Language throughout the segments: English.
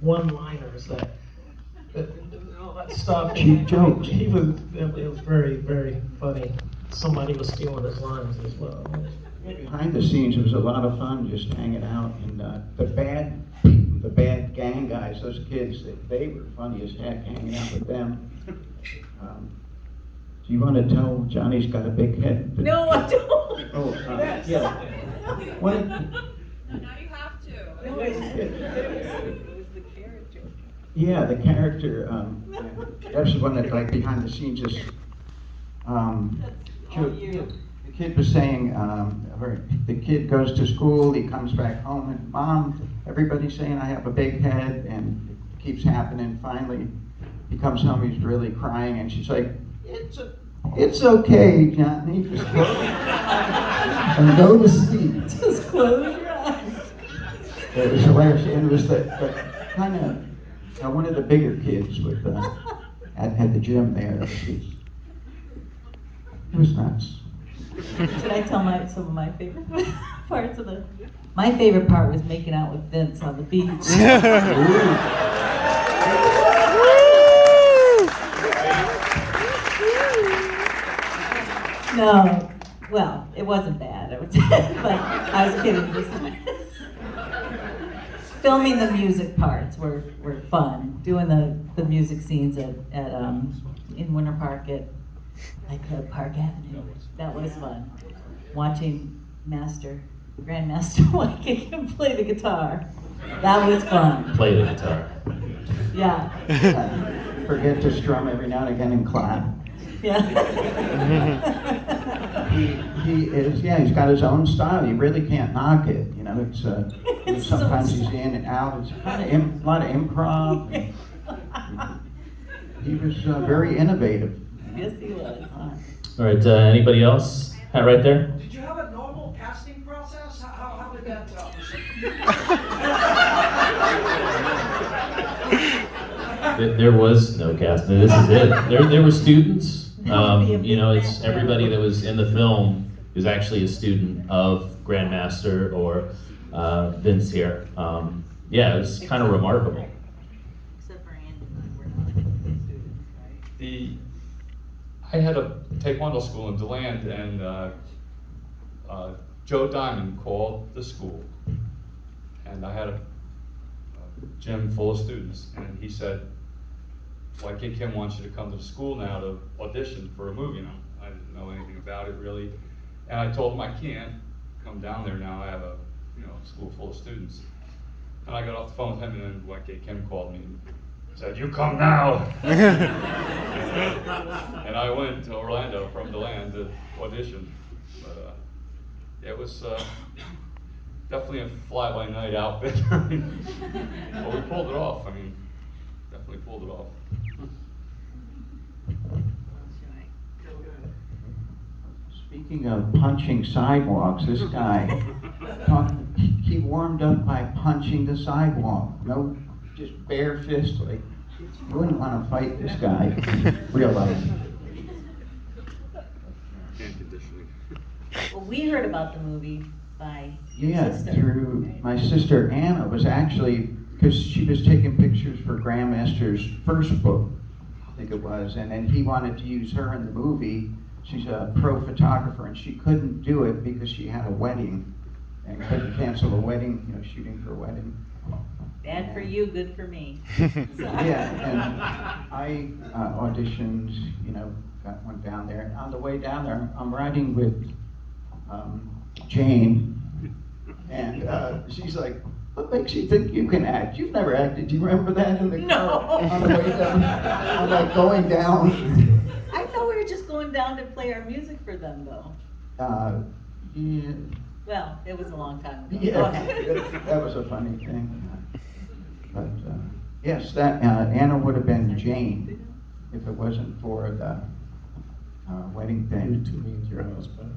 one-liners that all that stuff. Cheap jokes. It was very, very funny. Somebody was stealing his lines as well. Behind the scenes, it was a lot of fun just hanging out, and the bad gang guys, those kids, they were funny as heck hanging out with them. Do you want to tell Johnny's got a big head? No, I don't. Oh, Yes. yeah. What? Now you have to. No, it was the character. Yeah, the character. That's the one that, like, behind the scenes is. The kid was saying, the kid goes to school, he comes back home, and Mom, everybody's saying I have a big head, and it keeps happening. Finally, he comes home, he's really crying, and she's like, it's okay, Johnny, just close and go to sleep. Just close your eyes. It was hilarious, and it was the kind of one of the bigger kids with at the gym there. It was nuts. Should I tell some of my favorite parts of the? My favorite part was making out with Vince on the beach. No, well, it wasn't bad. But I was kidding. Filming the music parts were fun. Doing the music scenes at in Winter Park at Park Avenue. That was fun. Watching Grandmaster Wyckoff play the guitar. That was fun. Play the guitar. Yeah. Forget to strum every now and again and clap. Yeah. He's got his own style. You really can't knock it. You know, It's sometimes so he's in and out. It's kind of a lot of improv. He was very innovative. Yes, he was. All right, anybody else? Hat right there. Did you have a normal casting process? How did that There was no casting. This is it. There were students. It's everybody that was in the film is actually a student of Grandmaster or Vince here. It was kind of remarkable. Except for Andy, we're not students, right? I had a Taekwondo school in DeLand, and Joe Diamond called the school, and I had a gym full of students, and he said, YK Kim wants you to come to the school now to audition for a movie. And I didn't know anything about it really, and I told him I can't come down there now. I have a school full of students. And I got off the phone with him, and then YK Kim called me and said, "You come now." And I went to Orlando from DeLand to audition. But it was definitely a fly-by-night outfit. But we pulled it off. Definitely pulled it off. Speaking of punching sidewalks, this guy, he warmed up by punching the sidewalk. No, just bare fist. Like, you wouldn't want to fight this guy in real life. Well, we heard about the movie by your Yeah, sister. through my sister Anna was actually, because she was taking pictures for Grandmaster's first book, I think it was, and then he wanted to use her in the movie. She's a pro photographer, and she couldn't do it because she had a wedding and couldn't cancel a wedding, shooting for a wedding. Bad for you, good for me. Yeah, and I auditioned, got one down there. And on the way down there, I'm riding with Jane, and she's like, "What makes you think you can act? You've never acted. Do you remember that in the car on the way down?" I'm like going down. I thought we were just going down to play our music for them, though. Yeah, Well, it was a long time ago. Go yeah, ahead. that was a funny thing. But yes, that Anna would have been Jane if it wasn't for the wedding thing. You're too mean to your husband.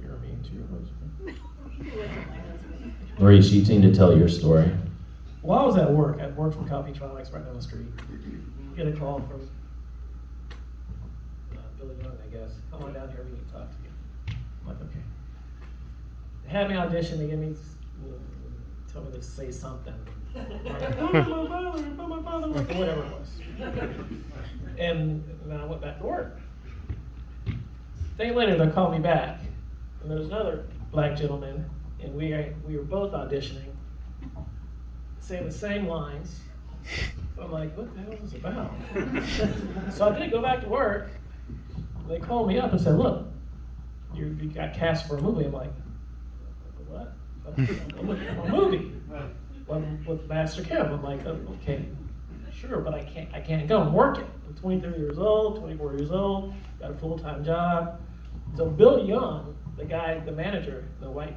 You're mean to your husband. He wasn't my husband. Maurice, you seem to tell your story. Well, I was at work. I worked for Copytronics right down the street. Get a call from Billy Young, I guess. Come on down here, we need to talk to you. I'm like, okay. They had me audition. They gave me, told me to say something. my father, or whatever it was. And then I went back to work. A day later, they called me back, and there was another black gentleman, and we were both auditioning, saying the same lines. So I'm like, what the hell is this about? So I did go back to work. They called me up and said, look, you got cast for a movie. I'm like, what? A movie with Master Kim. I'm like, oh, okay, sure, but I can't go. I'm working. I'm 23 years old, 24 years old, got a full-time job. So Bill Young, the manager, the white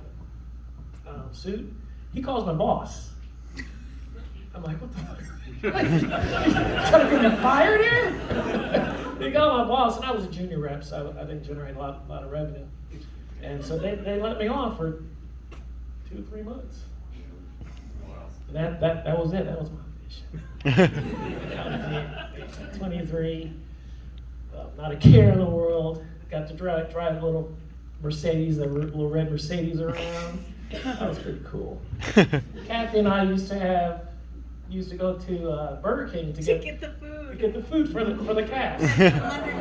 suit, he calls my boss. I'm like, what the fuck? Trying to get me fired here? They called my boss, and I was a junior rep, so I didn't generate a lot of revenue. And so they let me on for 2-3 months. And that was it. That was my audition. 23, not a care in the world. Got to drive a little Mercedes, the little red Mercedes around. That was pretty cool. Kathy and I used to go to Burger King to get the food. to get the food for the cast. 100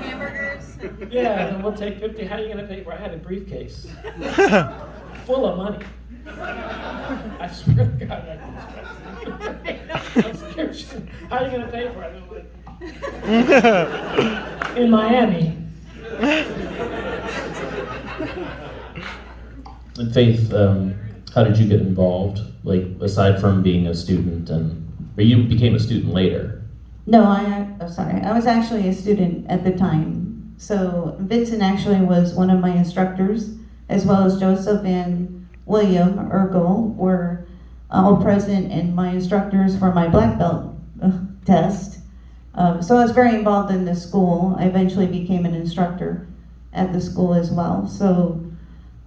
hamburgers. Yeah, and we'll take 50. How are you gonna pay for it? I had a briefcase full of money. I swear to God, I'm scared. How are you gonna pay for it? I'm like, in Miami. And Faith, how did you get involved? Like, aside from being a student, or you became a student later? No, sorry. I was actually a student at the time. So Vincent actually was one of my instructors, as well as Joseph and William Ergel were all present and my instructors for my black belt test. So I was very involved in the school. I eventually became an instructor at the school as well. So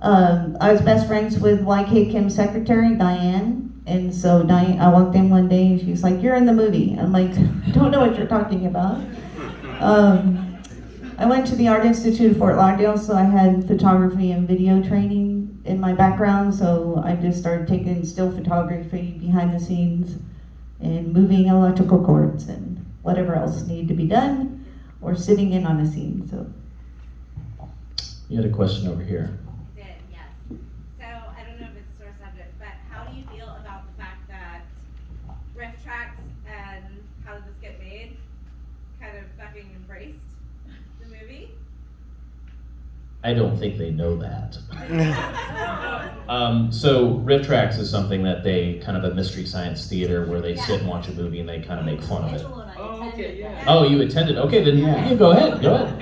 I was best friends with YK Kim's secretary, Diane. And so I walked in one day and she was like, "You're in the movie." I'm like, "I don't know what you're talking about." I went to the Art Institute of Fort Lauderdale, so I had photography and video training in my background. So I just started taking still photography behind the scenes and moving electrical cords and whatever else needed to be done, or sitting in on a scene. So You had a question over here. Did, yes. So I don't know if it's a sore subject, but how do you feel about the fact that Riff Tracks and How Did This Get Made kind of fucking embraced the movie? I don't think they know that. So Riff Tracks is something that they kind of a mystery science theater where they sit and watch a movie and they kind of make fun of it. Oh, you attended? Okay, then Yeah. you go ahead. Go ahead.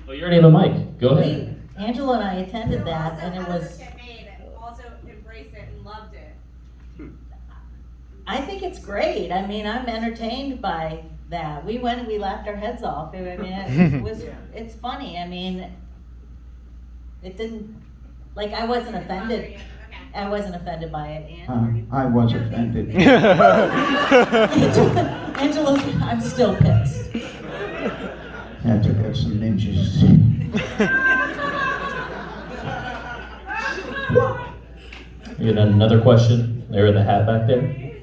Well, you already have a mic. Go ahead. Angela and I attended that, Also, and it How Did This was, Get Made also embraced it and loved it. I think it's great. I mean, I'm entertained by that. We went and we laughed our heads off. I mean, it's funny. I mean, it didn't, like, I wasn't offended. Okay. I wasn't offended by it. And I was offended. Angela, I'm still pissed. Had to get some ninjas. You got another question? There in the hat back there. Can you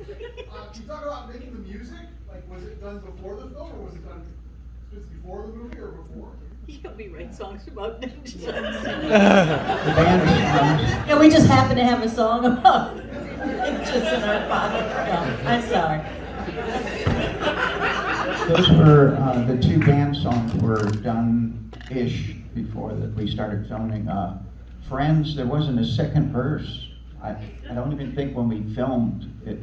talk about making the music? Like, was it done before the film, or was it done just before the movie, or before? You help me write songs about ninjas. The band, Yeah, we just happen to have a song about ninjas in our pocket. No, I'm sorry. those were, the two band songs were done-ish before that we started filming. Friends, there wasn't a second verse. I don't even think when we filmed it,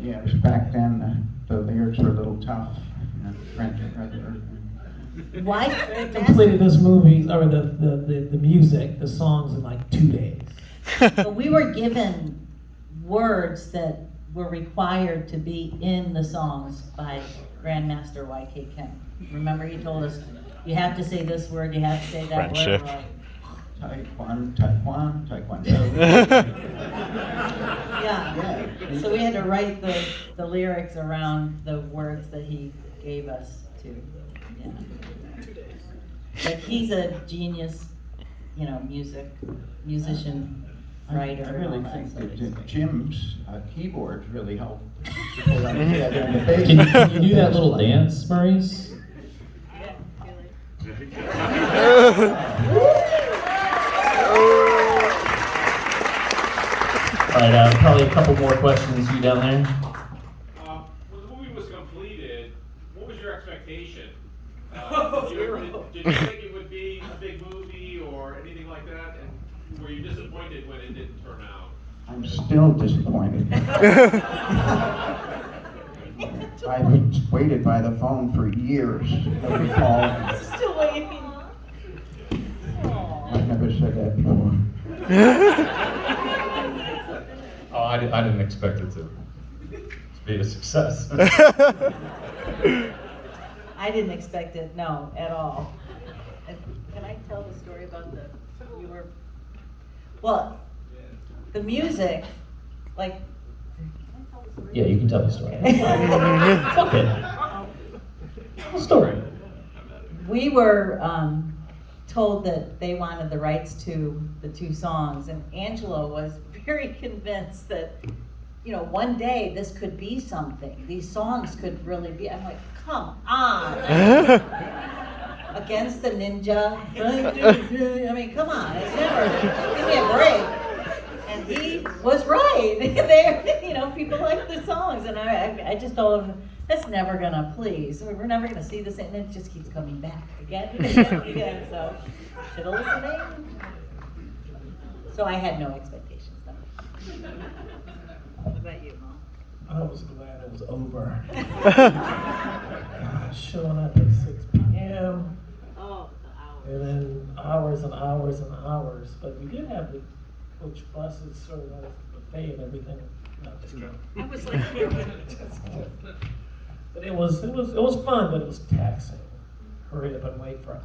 yeah, it was back then, the lyrics were a little tough. French, Why? They completed this movie, or the music, the songs in like 2 days. But we were given words that were required to be in the songs by Grandmaster YK Kim. Remember, he told us, you have to say this word, you have to say that Friendship. word. Right? Taekwondo. Yeah. So we had to write the lyrics around the words that he gave us to. Yeah. But he's a genius, musician. writer. I and really all that, think so that it's great. Jim's keyboards really helped people like that in the bass. Can you do that little dance, Maurice? All right, probably a couple more questions. You down there? When the movie was completed, what was your expectation? Did you think it would be a big movie or anything like that? And were you disappointed when it didn't turn out? I'm still disappointed. I've waited by the phone for years. Nobody called. Still waiting. I've never said that before. Oh, I didn't expect it to be a success. I didn't expect it, no, at all. Can I tell the story about well, the music, like. Yeah, you can tell the story. It's okay. Tell the story. We were told that they wanted the rights to the 2 songs, and Angelo was very convinced that, you know, one day this could be something. These songs could really be. I'm like, come on. Against the Ninja. I mean, come on. It's never. Give me a break. And he was right. There, you know, people like the songs, and I just told him, that's never gonna please. We're never gonna see this, and it just keeps coming back again and again and again. So, should have listened. So I had no expectations. No. What about you, Mom? I was glad it was over. Showing up at 6 p.m. Oh, the hours. and then hours and hours and hours. But we did have the coach buses serving us a buffet and everything. No, just kidding. I was like, But it was fun, but it was taxing. Hurry up and wait for hours.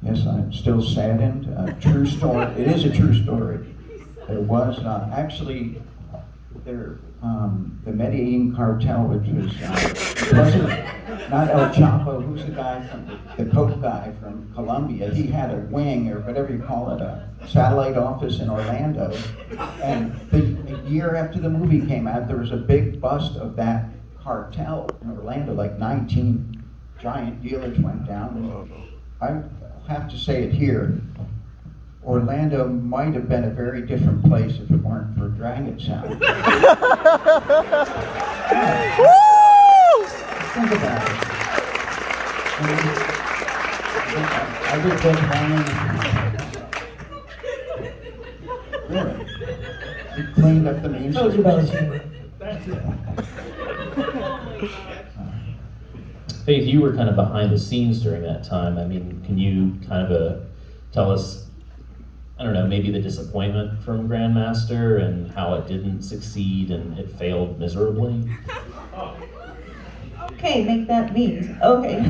Yes, I'm still saddened. True story. It is a true story. There was actually the Medellin cartel, which was wasn't not El Chapo. Who's the guy from the coke guy from Colombia? He had a wing or whatever you call it, a satellite office in Orlando. And a year after the movie came out, there was a big bust of that cartel in Orlando. Like 19 giant dealers went down. And I have to say it here. Orlando might have been a very different place if it weren't for Dragon Sound. Think about it. I did this Really? We cleaned up the main Told you about street. it. That's it. Faith, you were kind of behind the scenes during that time. I mean, can you kind of tell us, I don't know, maybe the disappointment from Grandmaster and how it didn't succeed and it failed miserably? Okay, make that me. Okay.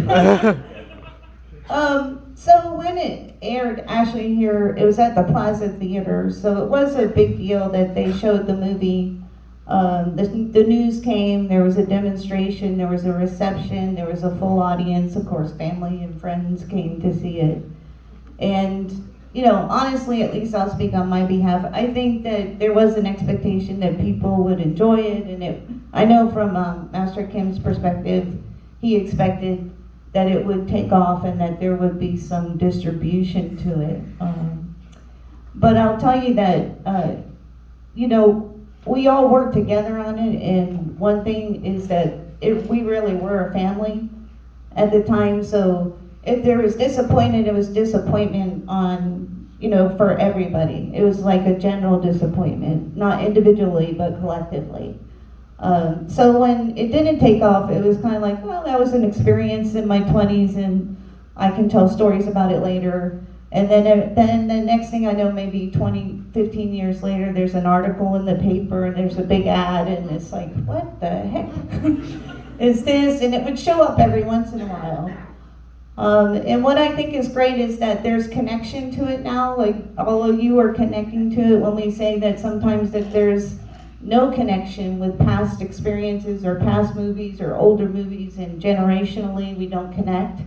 So when it aired, actually here, it was at the Plaza Theater, so it was a big deal that they showed the movie. The news came, there was a demonstration, there was a reception, there was a full audience, of course, family and friends came to see it. And, you know, honestly, at least I'll speak on my behalf, I think that there was an expectation that people would enjoy it, and I know from Master Kim's perspective, he expected that it would take off and that there would be some distribution to it. But I'll tell you that, you know, we all worked together on it, and one thing is that we really were a family at the time, so if there was disappointment, it was disappointment on, you know, for everybody. It was like a general disappointment, not individually, but collectively. So when it didn't take off, it was kind of like, well, that was an experience in my 20s, and I can tell stories about it later. And then the next thing I know, maybe 20, 15 years later, there's an article in the paper, and there's a big ad, and it's like, what the heck is this? And it would show up every once in a while. And what I think is great is that there's connection to it now. Like, all of you are connecting to it when we say that sometimes that there's no connection with past experiences or past movies or older movies, and generationally we don't connect.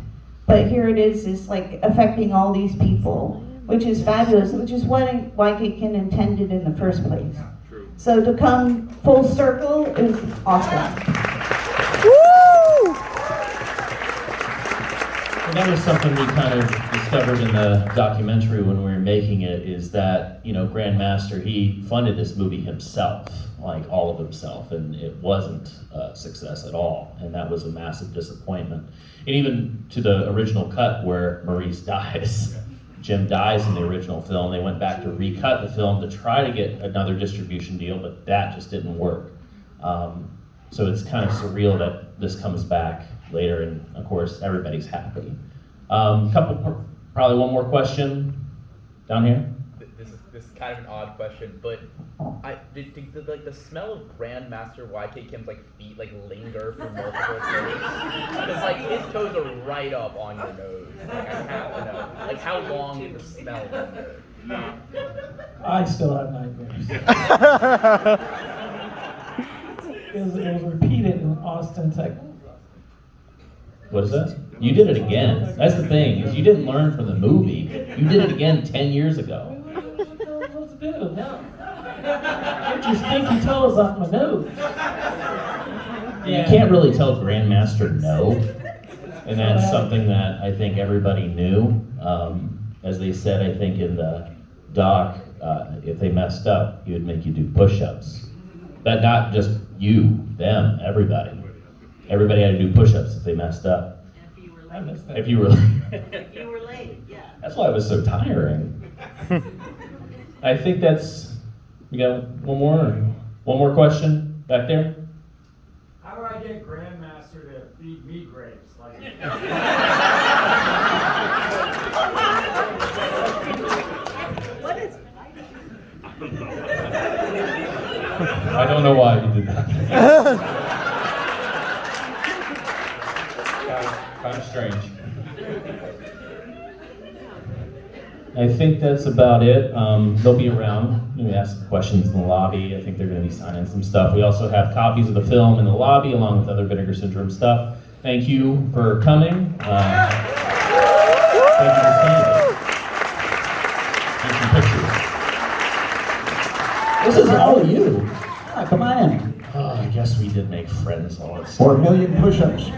But here it is like affecting all these people, which is fabulous, which is what YKK intended in the first place. True. So to come full circle is awesome. And that was something we kind of discovered in the documentary when we were making it, is that, you know, Grandmaster, he funded this movie himself, like all of himself, and it wasn't a success at all, and that was a massive disappointment. And even to the original cut where Maurice dies, Jim dies in the original film, they went back to recut the film to try to get another distribution deal, but that just didn't work. So it's kind of surreal that this comes back later, and of course, everybody's happy. Probably one more question down here. This is kind of an odd question, but did the smell of Grandmaster YK Kim's feet linger for multiple days? Because his toes are right up on your nose. I have to know. How long did the smell linger? I still have nightmares. It was repeated in Austin, Texas. What is that? You did it again. That's the thing, is you didn't learn from the movie. You did it again 10 years ago. What was I supposed to do? No. Get your stinky toes off my nose. You can't really tell Grandmaster no. And that's something that I think everybody knew. As they said, I think in the doc, if they messed up, he would make you do push-ups. But not just you, them, everybody. Everybody had to do push-ups if they messed up. If you were I late. missed that. If you were late. If you were late, yeah. That's why it was so tiring. I think that's, we got one more question back there? How do I get Grandmaster to feed me grapes? What is I don't know why he did that. Kind of strange. I think that's about it. They'll be around. You may ask some questions in the lobby. I think they're going to be signing some stuff. We also have copies of the film in the lobby along with other Vinegar Syndrome stuff. Thank you for coming. Thank you for seeing it. And some pictures. This is all you. Ah, come on in. Oh, I guess we did make friends all this 4 million push-ups.